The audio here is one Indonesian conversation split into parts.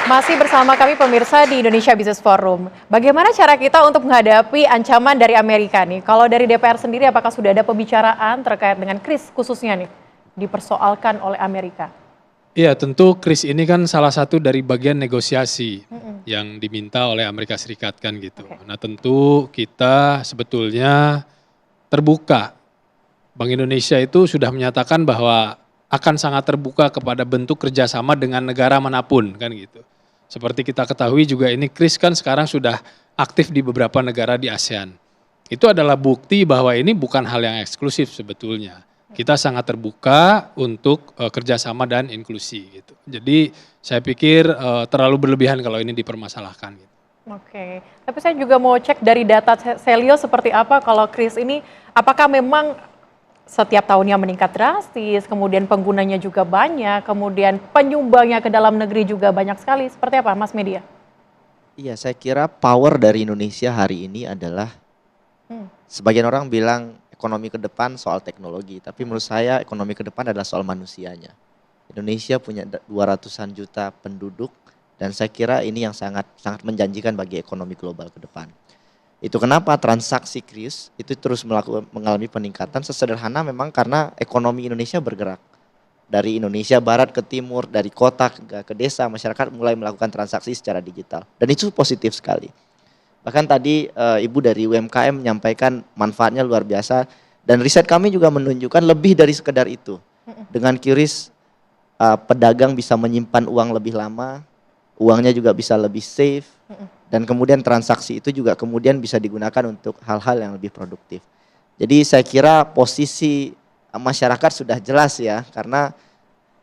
Masih bersama kami pemirsa di Indonesia Business Forum. Bagaimana cara kita untuk menghadapi ancaman dari Amerika nih? Kalau dari DPR sendiri apakah sudah ada pembicaraan terkait dengan kris khususnya nih dipersoalkan oleh Amerika? Iya, tentu kris ini kan salah satu dari bagian negosiasi yang diminta oleh Amerika Serikat kan gitu. Oke. Nah tentu kita sebetulnya terbuka. Bank Indonesia itu sudah menyatakan bahwa akan sangat terbuka kepada bentuk kerjasama dengan negara manapun kan gitu. Seperti kita ketahui juga ini kris kan sekarang sudah aktif di beberapa negara di ASEAN. Itu adalah bukti bahwa ini bukan hal yang eksklusif sebetulnya. Kita sangat terbuka untuk kerjasama dan inklusi gitu. Jadi saya pikir terlalu berlebihan kalau ini dipermasalahkan gitu. Oke, tapi saya juga mau cek dari data Selio seperti apa kalau kris ini, apakah memang setiap tahunnya meningkat drastis, kemudian penggunanya juga banyak, kemudian penyumbangnya ke dalam negeri juga banyak sekali, seperti apa Mas Media? Iya, saya kira power dari Indonesia hari ini adalah sebagian orang bilang ekonomi ke depan soal teknologi, tapi menurut saya ekonomi ke depan adalah soal manusianya. Indonesia punya 200-an juta penduduk dan saya kira ini yang sangat menjanjikan bagi ekonomi global ke depan. Itu kenapa transaksi kris itu terus mengalami peningkatan sesederhana memang karena ekonomi Indonesia bergerak. Dari Indonesia barat ke timur, dari kota ke desa, masyarakat mulai melakukan transaksi secara digital. Dan itu positif sekali. Bahkan tadi Ibu dari UMKM menyampaikan manfaatnya luar biasa. Dan riset kami juga menunjukkan lebih dari sekedar itu. Dengan QRIS pedagang bisa menyimpan uang lebih lama, uangnya juga bisa lebih safe. Dan kemudian transaksi itu juga kemudian bisa digunakan untuk hal-hal yang lebih produktif. Jadi saya kira posisi masyarakat sudah jelas ya, karena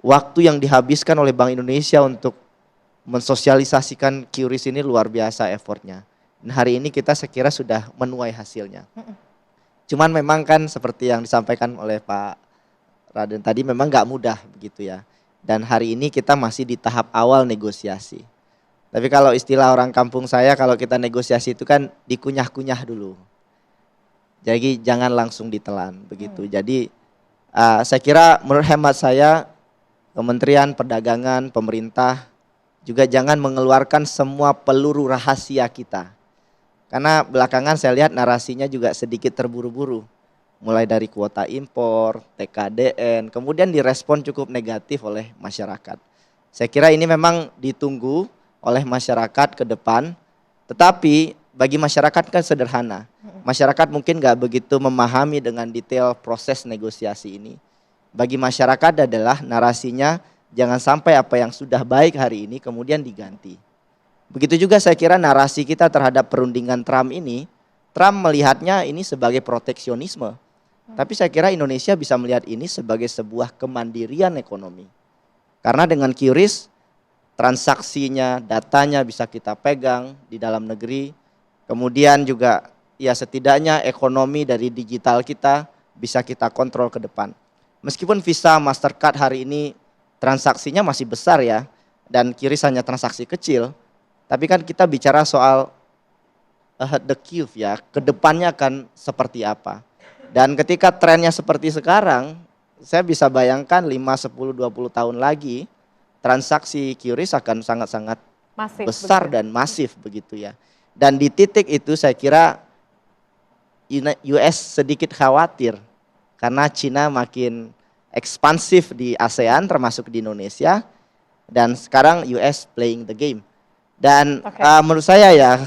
waktu yang dihabiskan oleh Bank Indonesia untuk mensosialisasikan QRIS ini luar biasa effortnya. Dan hari ini kita saya kira sudah menuai hasilnya. Cuman memang kan seperti yang disampaikan oleh Pak Raden tadi memang nggak mudah begitu ya. Dan hari ini kita masih di tahap awal negosiasi. Tapi kalau istilah orang kampung saya, kalau kita negosiasi itu kan dikunyah-kunyah dulu. Jadi jangan langsung ditelan begitu. Jadi saya kira menurut hemat saya Kementerian Perdagangan, pemerintah juga jangan mengeluarkan semua peluru rahasia kita. Karena belakangan saya lihat narasinya juga sedikit terburu-buru. Mulai dari kuota impor, TKDN, kemudian direspon cukup negatif oleh masyarakat. Saya kira ini memang ditunggu oleh masyarakat ke depan, tetapi bagi masyarakat kan sederhana. Masyarakat mungkin nggak begitu memahami dengan detail proses negosiasi ini. Bagi masyarakat adalah narasinya jangan sampai apa yang sudah baik hari ini kemudian diganti. Begitu juga saya kira narasi kita terhadap perundingan Trump ini, Trump melihatnya ini sebagai proteksionisme. Tapi saya kira Indonesia bisa melihat ini sebagai sebuah kemandirian ekonomi. Karena dengan QRIS, transaksinya, datanya bisa kita pegang di dalam negeri. Kemudian juga ya setidaknya ekonomi dari digital kita bisa kita kontrol ke depan. Meskipun Visa, Mastercard hari ini transaksinya masih besar ya. Dan QRIS hanya transaksi kecil. Tapi kan kita bicara soal the curve ya. Kedepannya akan seperti apa. Dan ketika trennya seperti sekarang, saya bisa bayangkan 5, 10, 20 tahun lagi transaksi QRIS akan sangat-sangat besar dan masif begitu ya. Dan di titik itu saya kira US sedikit khawatir karena Cina makin ekspansif di ASEAN termasuk di Indonesia dan sekarang US playing the game. Dan menurut saya ya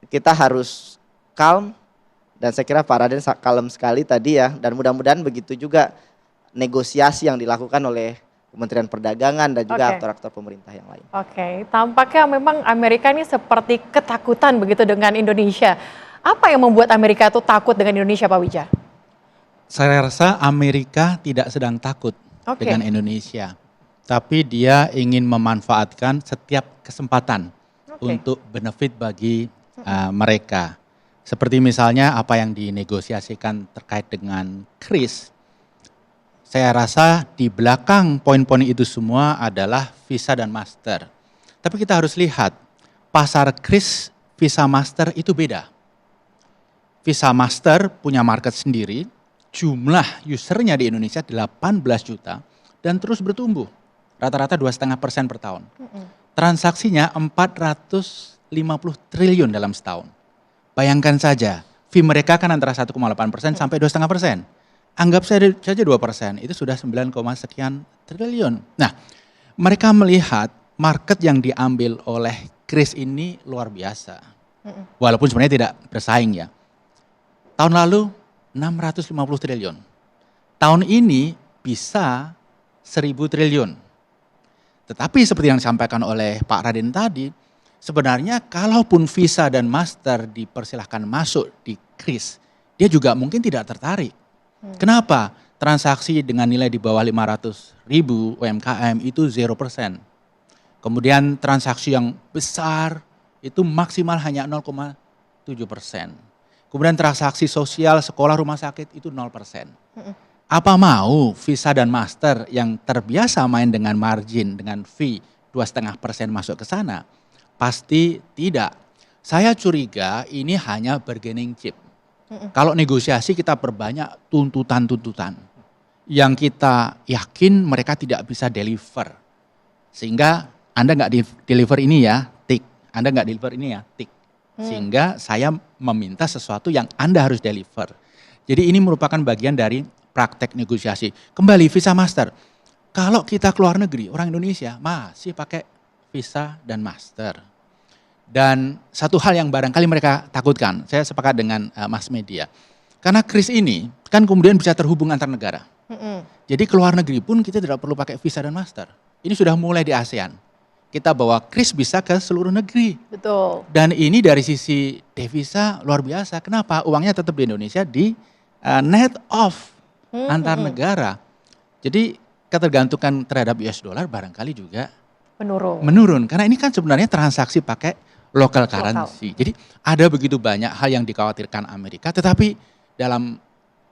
kita harus calm dan saya kira Pak Raden kalem sekali tadi ya dan mudah-mudahan begitu juga negosiasi yang dilakukan oleh Kementerian Perdagangan dan juga aktor-aktor pemerintah yang lain. Oke, tampaknya memang Amerika ini seperti ketakutan begitu dengan Indonesia. Apa yang membuat Amerika itu takut dengan Indonesia, Pak Wija? Saya rasa Amerika tidak sedang takut dengan Indonesia. Tapi dia ingin memanfaatkan setiap kesempatan untuk benefit bagi mereka. Seperti misalnya apa yang dinegosiasikan terkait dengan kris. Saya rasa di belakang poin-poin itu semua adalah Visa dan Master. Tapi kita harus lihat, pasar kris Visa Master itu beda. Visa Master punya market sendiri, jumlah usernya di Indonesia 18 juta dan terus bertumbuh. Rata-rata 2,5% per tahun. transaksinya 450 triliun dalam setahun. Bayangkan saja, fee mereka kan antara 1,8% sampai 2,5%. Anggap saja 2%, itu sudah 9, sekian triliun. Nah, mereka melihat market yang diambil oleh Kris ini luar biasa. Walaupun sebenarnya tidak bersaing ya. Tahun lalu 650 triliun. Tahun ini bisa 1.000 triliun. Tetapi seperti yang disampaikan oleh Pak Raden tadi, sebenarnya kalaupun Visa dan Master dipersilahkan masuk di Kris, dia juga mungkin tidak tertarik. Kenapa? Transaksi dengan nilai di bawah 500.000 UMKM itu 0%. Kemudian transaksi yang besar itu maksimal hanya 0,7%. Kemudian transaksi sosial, sekolah, rumah sakit itu 0%. Apa mau Visa dan Master yang terbiasa main dengan margin, dengan fee 2,5% masuk ke sana? Pasti tidak. Saya curiga ini hanya bargaining chip. Kalau negosiasi kita perbanyak tuntutan-tuntutan yang kita yakin mereka tidak bisa deliver. Sehingga Anda nggak deliver ini ya, tik. Anda nggak deliver ini ya, tik. Sehingga saya meminta sesuatu yang Anda harus deliver. Jadi ini merupakan bagian dari praktek negosiasi. Kembali Visa Master. Kalau kita keluar negeri, orang Indonesia masih pakai Visa dan Master. Dan satu hal yang barangkali mereka takutkan, saya sepakat dengan Mas Media. Karena Kris ini kan kemudian bisa terhubung antar negara. Jadi keluar negeri pun kita tidak perlu pakai Visa dan Master. Ini sudah mulai di ASEAN. Kita bawa Kris bisa ke seluruh negeri. Betul. Dan ini dari sisi devisa luar biasa. Kenapa? Uangnya tetap di Indonesia di net off antar negara. Jadi ketergantungan terhadap US dollar barangkali juga menurun. Karena ini kan sebenarnya transaksi pakai local currency. Jadi ada begitu banyak hal yang dikhawatirkan Amerika, tetapi dalam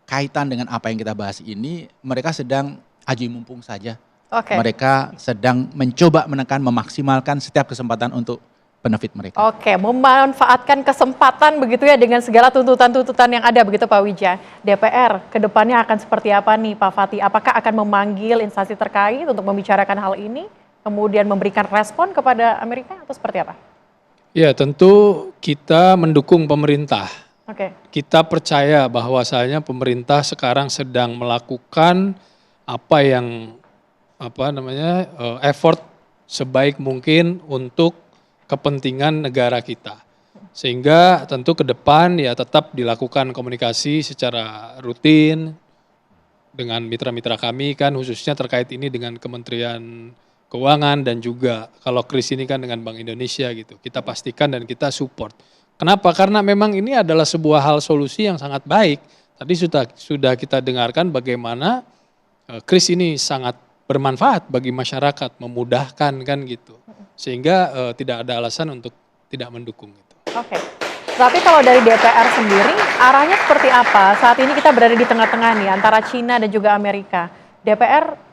kaitan dengan apa yang kita bahas ini, mereka sedang aji mumpung saja. Mereka sedang mencoba menekan, memaksimalkan setiap kesempatan untuk benefit mereka. Memanfaatkan kesempatan begitu ya dengan segala tuntutan-tuntutan yang ada begitu Pak Wija. DPR ke depannya akan seperti apa nih Pak Fatih? Apakah akan memanggil instansi terkait untuk membicarakan hal ini? Kemudian memberikan respon kepada Amerika atau seperti apa? Ya tentu kita mendukung pemerintah. Kita percaya bahwasanya pemerintah sekarang sedang melakukan effort sebaik mungkin untuk kepentingan negara kita. Sehingga tentu ke depan ya tetap dilakukan komunikasi secara rutin dengan mitra-mitra kami kan khususnya terkait ini dengan Kementerian Keuangan dan juga kalau Kris ini kan dengan Bank Indonesia gitu. Kita pastikan dan kita support. Kenapa? Karena memang ini adalah sebuah hal solusi yang sangat baik. Tadi sudah kita dengarkan bagaimana Kris ini sangat bermanfaat bagi masyarakat, memudahkan kan gitu. Sehingga tidak ada alasan untuk tidak mendukung itu. Tapi kalau dari DPR sendiri arahnya seperti apa? Saat ini kita berada di tengah-tengah nih antara Cina dan juga Amerika. DPR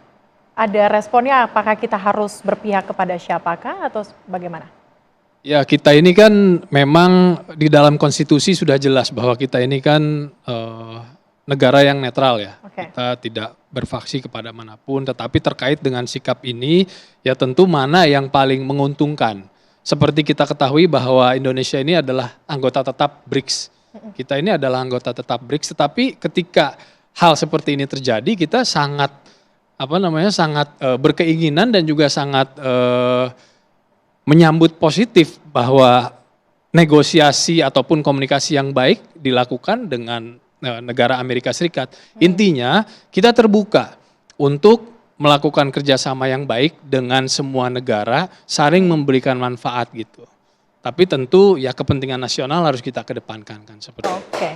ada responnya, apakah kita harus berpihak kepada siapakah atau bagaimana? Ya kita ini kan memang di dalam konstitusi sudah jelas bahwa kita ini kan negara yang netral ya. Kita tidak berfaksi kepada manapun, tetapi terkait dengan sikap ini ya tentu mana yang paling menguntungkan. Seperti kita ketahui bahwa Indonesia ini adalah anggota tetap BRICS. Kita ini adalah anggota tetap BRICS, tetapi ketika hal seperti ini terjadi kita sangat berkeinginan dan juga sangat menyambut positif bahwa negosiasi ataupun komunikasi yang baik dilakukan dengan negara Amerika Serikat. Intinya kita terbuka untuk melakukan kerjasama yang baik dengan semua negara, saling memberikan manfaat gitu. Tapi tentu ya kepentingan nasional harus kita kedepankan kan seperti itu.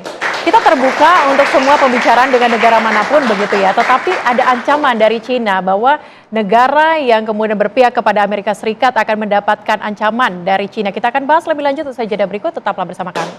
Kita terbuka untuk semua pembicaraan dengan negara manapun begitu ya, tetapi ada ancaman dari Cina bahwa negara yang kemudian berpihak kepada Amerika Serikat akan mendapatkan ancaman dari Cina. Kita akan bahas lebih lanjut usai jeda berikut, tetaplah bersama kami.